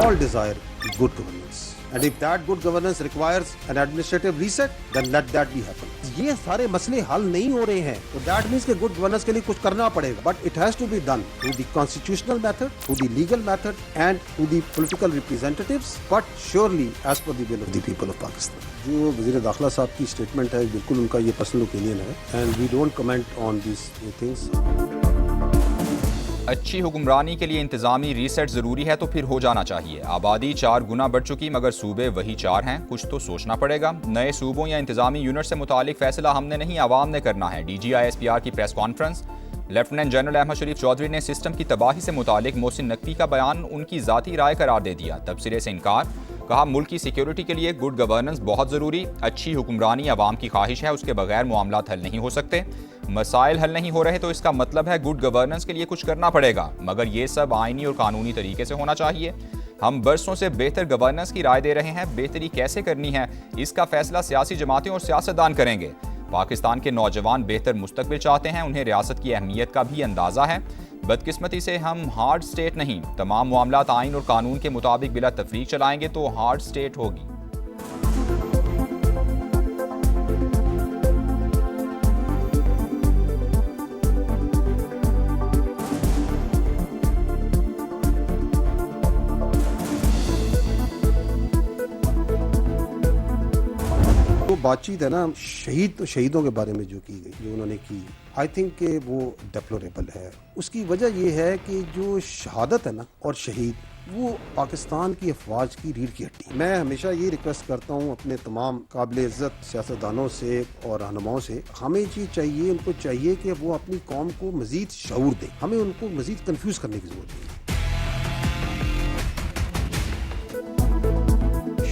all desire good governance. And if that good governance requires an administrative reset, then let that be happen. ये सारे मसले हल नहीं हो रहे हैं, तो that means कि good governance के लिए कुछ करना पड़ेगा. But it has to be done through the constitutional method, through the legal method, and through the political representatives, but surely as per the will of the people of Pakistan. जो वज़ीर दाखिला साहब की स्टेटमेंट है, बिल्कुल उनका ये personal opinion है, and we don't comment on these things. अच्छी हुक्मरानी के लिए इंतजामी रीसेट ज़रूरी है तो फिर हो जाना चाहिए। आबादी 4 गुना बढ़ चुकी मगर सूबे वही 4 हैं, कुछ तो सोचना पड़ेगा। नए सूबों या इंतजामी यूनिट से मुतालिक फैसला हमने नहीं आवाम ने करना है। DGISPR की press conference. Lieutenant general Ahmed Sharif Chaudhry ने सिस्टम की तबाही से मुतालिक मोहसिन नकवी का बयान उनकी ज़ाती राय करार दे दिया। तबसरे से इनकार। कहा मुल्क की सिक्योरिटी के लिए गुड गवर्नेंस बहुत ज़रूरी। अच्छी हुक्मरानी आवाम की ख्वाहिश है, उसके बगैर मामलात हल नहीं हो सकते। मसाइल हल नहीं हो रहे तो इसका मतलब है गुड गवर्नेंस के लिए कुछ करना पड़ेगा, मगर ये सब आइनी और कानूनी तरीके से होना चाहिए। हम बरसों से बेहतर गवर्नेंस की राय दे रहे हैं, बेहतरी कैसे करनी है इसका फैसला सियासी जमातें और सियासतदान करेंगे। पाकिस्तान के नौजवान बेहतर मुस्तकबिल चाहते हैं, उन्हें रियासत की अहमियत का भी अंदाज़ा है। बदकिस्मती से हम हार्ड स्टेट नहीं, तमाम मामलात आइन और कानून के मुताबिक बिला तफरीक चलाएंगे तो हार्ड स्टेट होगी। बातचीत है ना, शहीदों के बारे में जो की गई, जो उन्होंने की, आई थिंक कि वो डेप्लोरेबल है। उसकी वजह ये है कि जो शहादत है ना और शहीद, वो पाकिस्तान की अफवाज की रीढ़ की हड्डी। मैं हमेशा ये रिक्वेस्ट करता हूँ अपने तमाम काबिल इज़्ज़त सियासतदानों से और रहनुमाओं से, हमें उनको चाहिए कि वो अपनी कौम को मज़ीद शऊर दें। हमें उनको मज़ीद कन्फ्यूज़ करने की ज़रूरत नहीं है।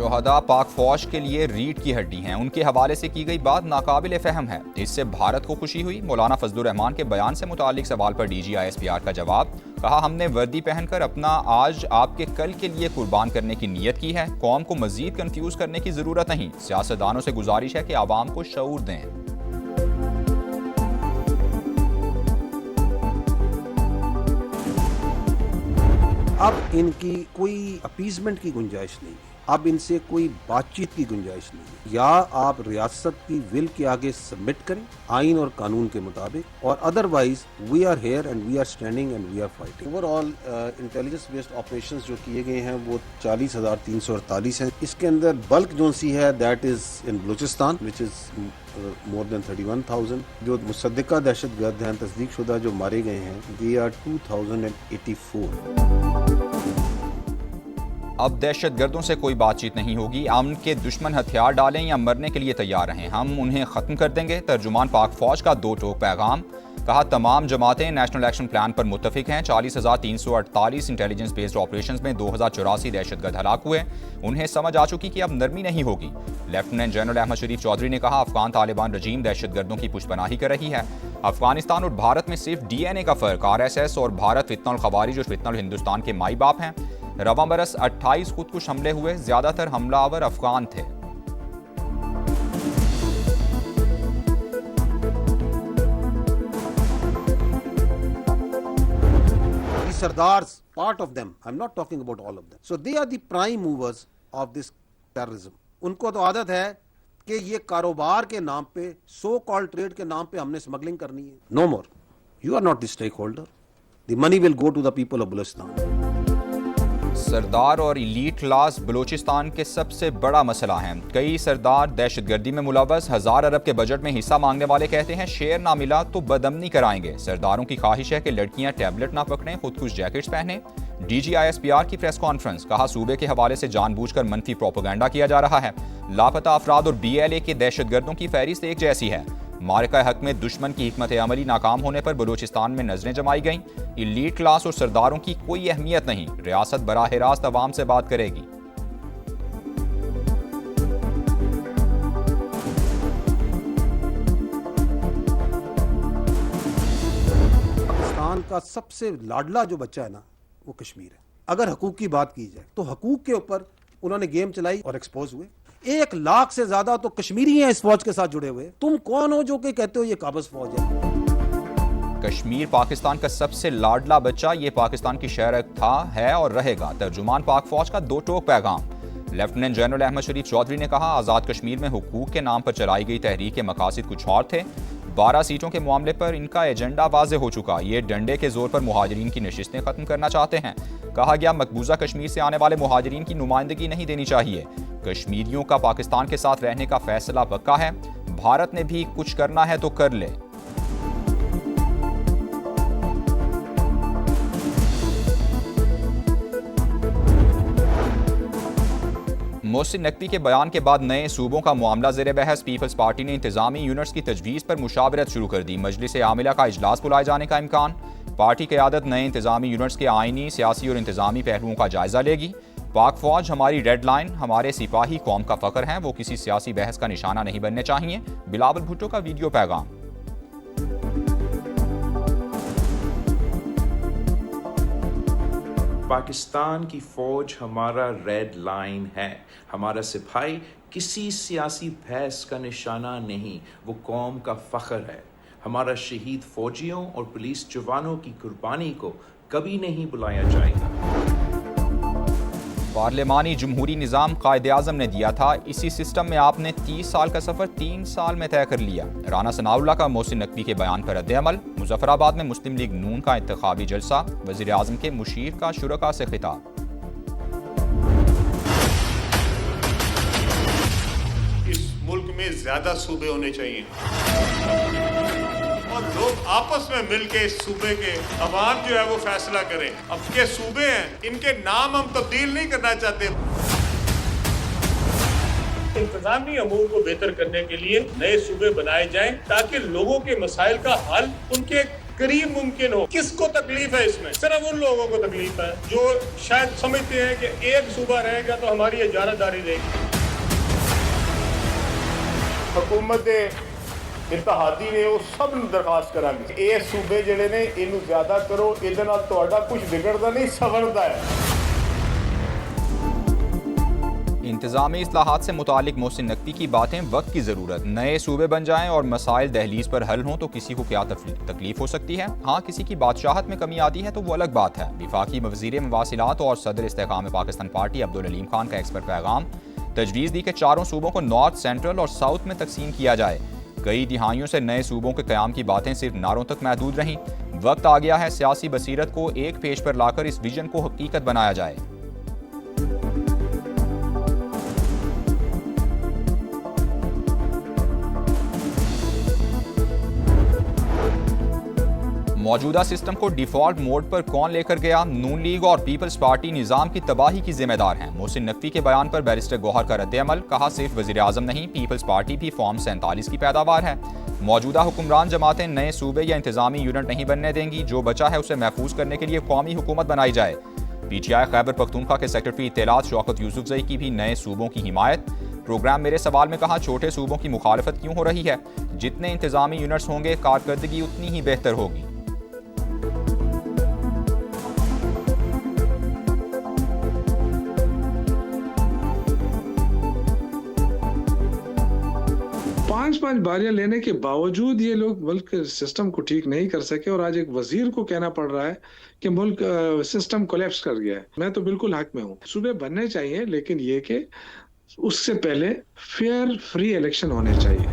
शोहदा पाक फौज के लिए रीढ़ की हड्डी हैं, उनके हवाले से की गई बात नाकाबिल फ़हम है। इससे भारत को खुशी हुई। मौलाना फजलुर रहमान के बयान से मुतालिक सवाल पर DGISPR का जवाब। कहा हमने वर्दी पहनकर अपना आज आपके कल के लिए कुर्बान करने की नीयत की है। कौम को मजीद कंफ्यूज करने की जरूरत नहीं। सियासतदानों से गुजारिश है कि आवाम को शऊर दें। अब इनकी कोई अपीजमेंट की गुंजाइश नहीं है, अब इनसे कोई बातचीत की गुंजाइश नहीं है। या आप रियासत की विल के आगे सबमिट करें आइन और कानून के मुताबिक, और otherwise we are here and we are standing and we are fighting. Overall intelligence based operations जो किए गए हैं वो 40,348 हैं। इसके अंदर बल्क जो सी है that is in Balochistan which is more than 31,000। जो मुसद्दिका दहशतगर्द हैं, तस्दीक शुदा जो मारे गए हैं, they are 2,084। अब दहशतगर्दों से कोई बातचीत नहीं होगी। अमन के दुश्मन हथियार डालें या मरने के लिए तैयार रहें, हम उन्हें ख़त्म कर देंगे। तर्जुमान पाक फौज का 2 टोक पैगाम। कहा तमाम जमातें नेशनल एक्शन प्लान पर मुत्तफिक हैं। 40,348 इंटेलिजेंस बेस्ड ऑपरेशंस में 2,084 दहशतगर्द हलाक हुए। उन्हें समझ आ चुकी कि अब नरमी नहीं होगी। लेफ्टिनेंट जनरल अहमद शरीफ चौधरी ने कहा अफगान तालिबान रजीम दहशतगर्दों की पुष्पनाही कर रही है। अफगानिस्तान और भारत में सिर्फ DNA का फ़र्क। RSS और भारत फितनल खवारिज और फितनल हिंदुस्तान के माई बाप हैं। रवां बरस 28 खुदकुश हमले हुए, ज्यादातर हमलावर अफगान थे। Sardars, part of them, I'm not talking about all of them. So they are the prime movers of this terrorism. उनको तो आदत है कि ये कारोबार के नाम पे, सो कॉल्ड ट्रेड के नाम पे हमने स्मगलिंग करनी है। No more. You are not the stakeholder. The money will go to the people of Balochistan. सरदार और इलीट क्लास बलूचिस्तान के सबसे बड़ा मसला है। कई सरदार दहशतगर्दी में मुलव्वस। 1000 अरब के बजट में हिस्सा मांगने वाले कहते हैं शेयर ना मिला तो बदअमनी कराएंगे। सरदारों की ख्वाहिश है कि लड़कियां टैबलेट ना पकड़ें, खुदकुश जैकेट्स पहने। DGISPR की प्रेस कॉन्फ्रेंस। कहा सूबे के हवाले से जानबूझकर मनफी प्रोपेगेंडा किया जा रहा है। लापता अफराद और BLA के दहशतगर्दों की फहरिस्त एक जैसी है। मारका हक में दुश्मन की हिकमत अमली नाकाम होने पर बलूचिस्तान में नजरें जमाई गईं। इलीट क्लास और सरदारों की कोई अहमियत नहीं, रियासत बराह रास्त अवाम से बात करेगी। पाकिस्तान का सबसे लाडला जो बच्चा है ना, वो कश्मीर है। अगर हकूक की बात की जाए तो हकूक के ऊपर उन्होंने गेम चलाई और एक्सपोज हुए। 1 लाख से ज्यादा तो कश्मीरी हैं इस फौज के साथ जुड़े हुए। तुम कौन हो जो कि कहते हो ये काबज फौज है? कश्मीर पाकिस्तान का सबसे लाडला बच्चा, ये पाकिस्तान की शहर था, है और रहेगा। तर्जुमान पाक फौज का दो टोक पैगाम। लेफ्टिनेंट जनरल अहमद शरीफ चौधरी ने कहा, आज़ाद कश्मीर में हुकूक के नाम पर चलाई गई तहरीक के मकासद कुछ और थे। 12 सीटों के मामले पर इनका एजेंडा वाज़े हो चुका। ये डंडे के जोर पर मुहाजिरीन की नशिस्तें खत्म करना चाहते हैं। कहा गया, मकबूजा कश्मीर से आने वाले मुहाजिरीन की नुमाइंदगी नहीं देनी चाहिए। कश्मीरियों का पाकिस्तान के साथ रहने का फैसला पक्का है। भारत ने भी कुछ करना है तो कर ले। मोहसिन नकवी के बयान के बाद नए सूबों का मामला ज़ेर बहस। पीपल्स पार्टी ने इंतजामी यूनिट्स की तजवीज़ पर मुशावरत शुरू कर दी। मजलिस आमिला का इजलास बुलाए जाने का इम्कान। पार्टी क़यादत नए इंतजामी यूनिट्स के आइनी, सियासी और इंतजामी पहलुओं का जायजा लेगी। पाक फौज हमारी रेड लाइन, हमारे सिपाही कौम का फख्र हैं, वो किसी सियासी बहस का निशाना नहीं बनने चाहिए। बिलावल भुट्टो का वीडियो पैगाम। पाकिस्तान की फौज हमारा रेड लाइन है। हमारा सिपाही किसी सियासी बहस का निशाना नहीं, वो कौम का फख्र है। हमारा शहीद फौजियों और पुलिस जवानों की कुर्बानी को कभी नहीं भुलाया जाएगा। पार्लिमानी जमहूरी निज़ाम कायद-ए-आज़म ने दिया था, इसी सिस्टम में आपने 30 साल का सफ़र 3 साल में तय कर लिया। राना सनाउल्लाह का मोहसिन नकवी के बयान पर रद्द-ए-अमल। मुजफ्फराबाद में मुस्लिम लीग नून का इंतखाबी जलसा। वज़ीर आज़म के मुशीर का शुरका से खिताब। इस मुल्क में ज्यादा सूबे होने चाहिए और लोग आपस में मिलके इस सूबे के अवाम जो है वो फैसला करें। अब के सूबे हैं, इनके नाम हम तब्दील नहीं करना चाहते। इंतजामी अमूर को बेहतर करने के लिए नए सूबे बनाए जाएं ताकि लोगों के मसाइल का हल उनके करीब मुमकिन हो। किसको तकलीफ है इसमें? सिर्फ उन लोगों को तकलीफ है जो शायद समझते हैं कि एक सूबा रहेगा तो हमारी इजारादारी रहेगी। हुकूमत इत्तेहादी ने वो सब दरखास्त करांगे, ये सूबे जिहड़े ने इनू ज्यादा करो, इहदे नाल तुहाडा कुछ बिगड़दा नहीं, सवरदा है। इंतजामी इस्लाहात से मुतालिक मोहसिन नकवी की बातें, वक्त की ज़रूरत। नए सूबे बन जाएं और मसाइल दहलीज पर हल हों तो किसी को क्या तकलीफ हो सकती है। हाँ, किसी की बादशाहत में कमी आती है तो वो अलग बात है। वफाकी वज़ीर मवासिलात और सदर इस्तेकाम पाकिस्तान पार्टी अब्दुल अलीम खान का एक्सपर्ट पैगाम। तजवीज़ दी कि चारों सूबों को नॉर्थ, सेंट्रल और साउथ में तकसीम किया जाए। कई दिहाइयों से नए सूबों के क़याम की बातें सिर्फ नारों तक महदूद रहीं। वक्त आ गया है सियासी बसीरत को एक पेज पर लाकर इस विजन को हकीकत बनाया जाए। मौजूदा सिस्टम को डिफॉल्ट मोड पर कौन लेकर गया? नून लीग और पीपल्स पार्टी निज़ाम की तबाही की जिम्मेदार हैं। मोहसिन नकवी के बयान पर बैरिस्टर गौहर का रद्द-ए-अमल। कहा, सिर्फ वज़ीर आज़म नहीं, पीपल्स पार्टी भी फॉर्म 47 की पैदावार है। मौजूदा हुक्मरान जमातें नए सूबे या इंतजामी यूनिट नहीं बनने देंगी। जो बचा है उसे महफूज करने के लिए कौमी हुकूमत बनाई जाए। PTI खैबर पख्तूनख्वा के सेक्रेटरी इत्तेलात शौकत यूसुफजई की भी नए सूबों की हिमायत। प्रोग्राम मेरे सवाल में कहा, छोटे सूबों की मुखालफत क्यों हो रही है? जितने इंतजामी यूनिट्स होंगे कारकर्दगी उतनी ही बेहतर होगी। पांच बारियां लेने के बावजूद ये लोग मुल्क सिस्टम को ठीक नहीं कर सके और आज एक वजीर को कहना पड़ रहा है कि मुल्क सिस्टम कोलैप्स कर गया है। मैं तो बिल्कुल हक में हूँ, सूबे बनने चाहिए, लेकिन ये कि उससे पहले फेयर फ्री इलेक्शन होने चाहिए।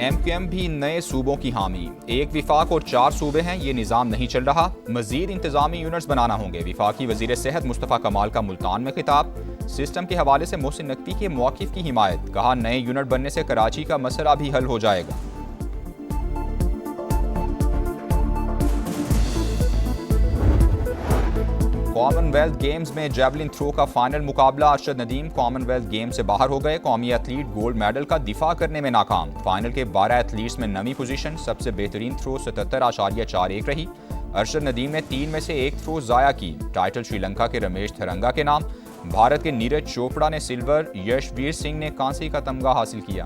MQM भी नए सूबों की हामी। एक विफाक और 4 सूबे हैं, ये निज़ाम नहीं चल रहा। मजीद इंतजामी यूनिट्स बनाना होंगे। विफाकी वजीर सेहत मुस्तफ़ा कमाल का मुल्तान में खिताब। सिस्टम के हवाले से मोहसिन नकवी के मौक़िफ़ की हिमायत। कहा, नए यूनिट बनने से कराची का मसला भी हल हो जाएगा। कॉमनवेल्थ गेम्स में जैवलिन थ्रो का फाइनल मुकाबला। अरशद नदीम कॉमनवेल्थ गेम से बाहर हो गए। कौमी एथलीट गोल्ड मेडल का दिफा करने में नाकाम। फाइनल के 12 एथलीट्स में नवी पोजीशन। सबसे बेहतरीन थ्रो 77.41 रही। अरशद नदीम ने 3 में से 1 थ्रो ज़ाया की। टाइटल श्रीलंका के रमेश थरंगा के नाम। भारत के नीरज चोपड़ा ने सिल्वर, यशवीर सिंह ने कांसे का तमगा हासिल किया।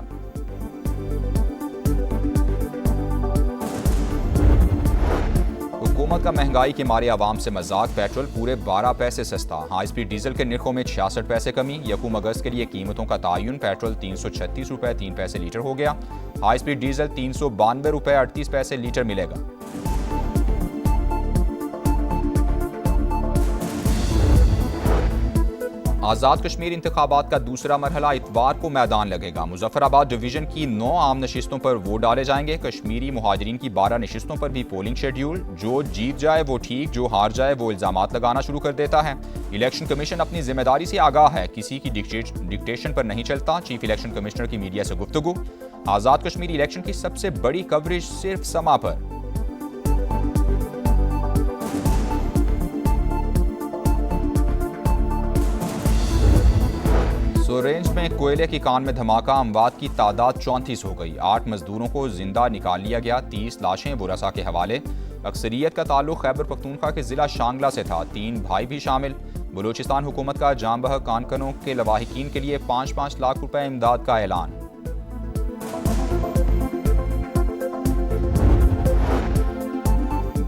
हुकूमत का महंगाई के मारे आवाम से मजाक, पेट्रोल पूरे 12 पैसे सस्ता। हाई स्पीड डीजल के निर्खों में 66 पैसे कमी। यकूम अगस्त के लिए कीमतों का तायुन, पेट्रोल 336 रुपये 3 पैसे लीटर हो गया। हाई स्पीड डीजल 392 रुपये 38 पैसे लीटर मिलेगा। आज़ाद कश्मीर इंतखाबात का दूसरा मरहला इतवार को मैदान लगेगा। मुजफ्फराबाद डिवीजन की 9 आम नशिस्तों पर वोट डाले जाएंगे। कश्मीरी मुहाजिरीन की 12 नशिस्तों पर भी पोलिंग शेड्यूल। जो जीत जाए वो ठीक, जो हार जाए वो इल्जामात लगाना शुरू कर देता है। इलेक्शन कमीशन अपनी जिम्मेदारी से आगाह है, किसी की डिक्टेशन पर नहीं चलता। चीफ इलेक्शन कमिश्नर की मीडिया से गुफ्तगू। आज़ाद कश्मीर इलेक्शन की सबसे बड़ी कवरेज सिर्फ समा पर। सोरेंज में कोयले की कान में धमाका, अमवात की तादाद 34 हो गई। 8 मजदूरों को जिंदा निकाल लिया गया। 30 लाशें बुरसा के हवाले। अक्सरियत का ताल्लुक खैबर पख्तूनख्वा के जिला शांगला से था। 3 भाई भी शामिल। बलूचिस्तान हुकूमत का जाम बहक कानकनों के लवाहिकीन के लिए 5-5 लाख रुपए इमदाद का ऐलान।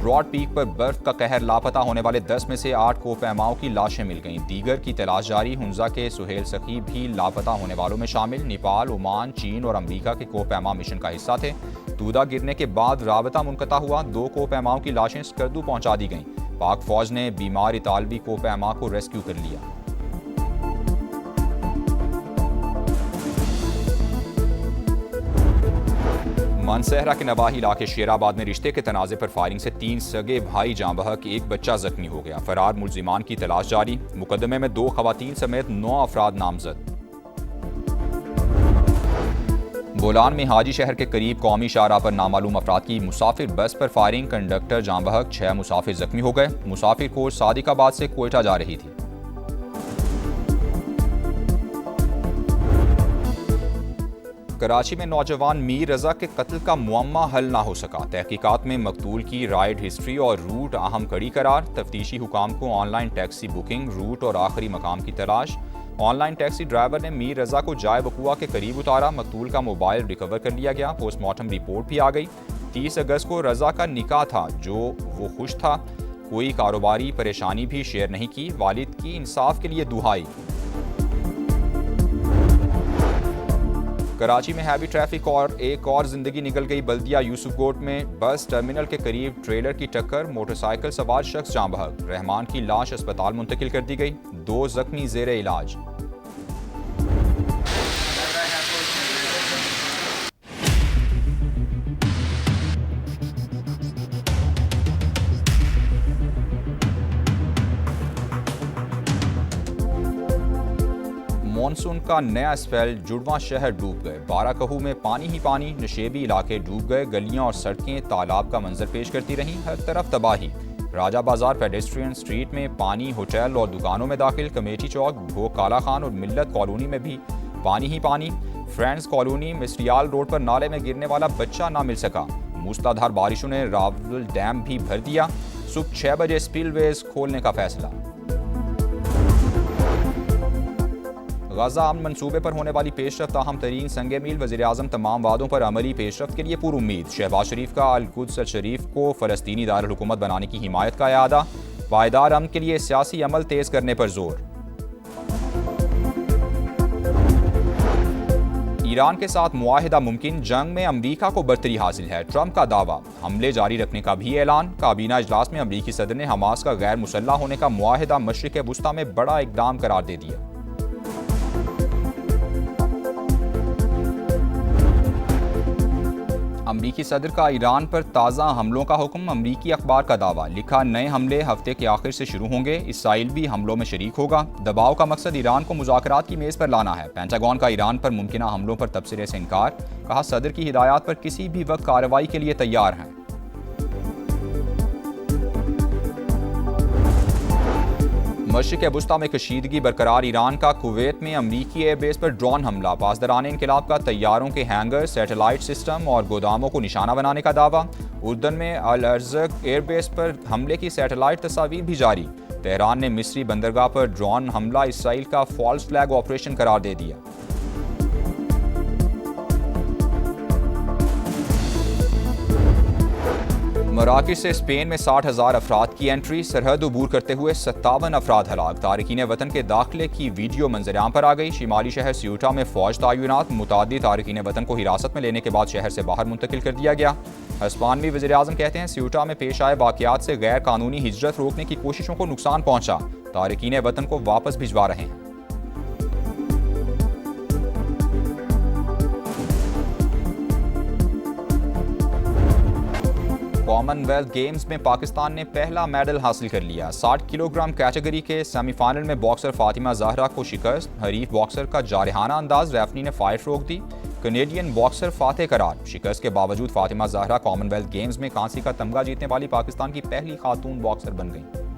ब्रॉड पीक पर बर्फ का कहर, लापता होने वाले 10 में से 8 कोपैमाओं की लाशें मिल गईं। दीगर की तलाश जारी। हुंजा के सुहेल सखी भी लापता होने वालों में शामिल। नेपाल, ओमान, चीन और अमेरिका के कोपैमा मिशन का हिस्सा थे। तूदा गिरने के बाद राबता मुनक़ता हुआ। 2 कोपैमाओं की लाशें स्कर्दू पहुंचा दी गईं। पाक फौज ने बीमार इतालवी कोपैमा को रेस्क्यू कर लिया। मानसहरा के नवाही इलाके शेराबाद में रिश्ते के तनाज़े पर फायरिंग से 3 सगे भाई जाँ बहक, 1 बच्चा जख्मी हो गया। फरार मुलजिमान की तलाश जारी। मुकदमे में 2 खवातीन समेत 9 अफराद नामजद। बोलान में हाजी शहर के करीब कौमी शाहराह पर नामालूम अफराद की मुसाफिर बस पर फायरिंग, कंडक्टर जाँ बहक, 6 मुसाफिर जख्मी हो गए। मुसाफिर कोच सादिकाबाद से कोयटा जा रही थी। कराची में नौजवान मीर रजा के कत्ल का मुअम्मा हल ना हो सका। तहकीकात में मकतूल की राइड हिस्ट्री और रूट अहम कड़ी करार। तफ्तीशी हुकाम को ऑनलाइन टैक्सी बुकिंग, रूट और आखिरी मकाम की तलाश। ऑनलाइन टैक्सी ड्राइवर ने मीर रजा को जाए वकुआ के करीब उतारा। मकतूल का मोबाइल रिकवर कर लिया गया। पोस्टमार्टम रिपोर्ट भी आ गई। 30 अगस्त को रजा का निकाह था, जो वो खुश था। कोई कारोबारी परेशानी भी शेयर नहीं की। वालिद की इंसाफ के लिए दुहाई। कराची में हैवी ट्रैफिक और एक और जिंदगी निकल गई। बल्दिया यूसुफकोट में बस टर्मिनल के करीब ट्रेलर की टक्कर, मोटरसाइकिल सवार शख्स जाँ बहक। रहमान की लाश अस्पताल मुंतकिल कर दी गई। 2 जख्मी जेर इलाज। मानसून का नया स्पेल, जुड़वा शहर डूब गए। 12 कहू में पानी ही पानी। नशेबी इलाके डूब गए। गलियां और सड़कें तालाब का मंजर पेश करती रहीं। हर तरफ तबाही। राजा बाजार पेडेस्ट्रियन स्ट्रीट में पानी, होटल और दुकानों में दाखिल। कमेटी चौक, भोग काला खान और मिल्लत कॉलोनी में भी पानी ही पानी। फ्रेंड्स कॉलोनी मिस्रियाल रोड पर नाले में गिरने वाला बच्चा ना मिल सका। मूसलाधार बारिशों ने रावल डैम भी भर दिया। सुबह 6 बजे स्पिलवेज खोलने का फैसला। गाजा अमन मंसूबे पर होने वाली पेशरफ्त अहम तरीन संगे मील। वज़ीर-ए-आज़म तमाम वादों पर अमली पेशरफ्त के लिए पुरुम्मीद। शहबाज शरीफ का अल-कुद्स शरीफ को फ़लस्तीनी दारुल-हुकूमत बनाने की हिमायत का इरादा। पायदार अमन के लिए सियासी अमल तेज़ करने पर जोर। ईरान के साथ मुआहिदा मुमकिन, जंग में अमरीका को बरतरी हासिल है। ट्रंप का दावा। हमले जारी रखने का भी ऐलान। काबीना इजलास में अमरीकी सदर ने हमास का गैर मुसल्लह होने का मुआहिदा मशरिक़ वुस्ता में बड़ा इक़दाम करार दे दिया। अमरीकी सदर का ईरान पर ताज़ा हमलों का हुक्म। अमरीकी अखबार का दावा। लिखा, नए हमले हफ्ते के आखिर से शुरू होंगे। इसराइल भी हमलों में शरीक होगा। दबाव का मकसद ईरान को मुज़ाकरात की मेज़ पर लाना है। पेंटागन का ईरान पर मुमकिन हमलों पर तबसरे से इनकार। कहा, सदर की हिदायत पर किसी भी वक्त कार्रवाई के लिए तैयार हैं। मशरिक़ वुस्ता में कशीदगी बरकरार। ईरान का कुवैत में अमरीकी एयरबेस पर ड्रोन हमला। पासदरान इनकलाब का तैयारों के हैंगर, सैटेलाइट सिस्टम और गोदामों को निशाना बनाने का दावा। उर्दन में अल अर्ज़क एयरबेस पर हमले की सैटेलाइट तस्वीर भी जारी। तेहरान ने मिस्री बंदरगाह पर ड्रोन हमला इसराइल का फॉल्स फ्लैग ऑपरेशन करार दे दिया। मराकश से स्पेन में 60,000 अफराद की एंट्री, सरहद अबूर करते हुए 57 अफराद हलाक। तारकीन वतन के दाखिले की वीडियो मंजराम पर आ गई। शिमाली शहर स्यूटा में फौज तैनात, मुतादिद तारकीन वतन को हिरासत में लेने के बाद शहर से बाहर मुंतकिल कर दिया गया। हस्पानवी वज़ीर आज़म कहते हैं स्यूटा में पेश आए वाक़यात से गैर कानूनी हिजरत रोकने की कोशिशों को नुकसान पहुंचा, तारकीन वतन को वापस भिजवा रहे हैं। कॉमनवेल्थ गेम्स में पाकिस्तान ने पहला मेडल हासिल कर लिया। 60 किलोग्राम कैटेगरी के सेमीफाइनल में बॉक्सर फातिमा ज़हरा को शिकस्त, हरीफ बॉक्सर का जारहाना अंदाज, रेफरी ने फाइट रोक दी। कनेडियन बॉक्सर फातेह करार, शिकस्त के बावजूद फातिमा ज़हरा कॉमनवेल्थ गेम्स में कांसी का तमगा जीतने वाली पाकिस्तान की पहली खातून बॉक्सर बन गई।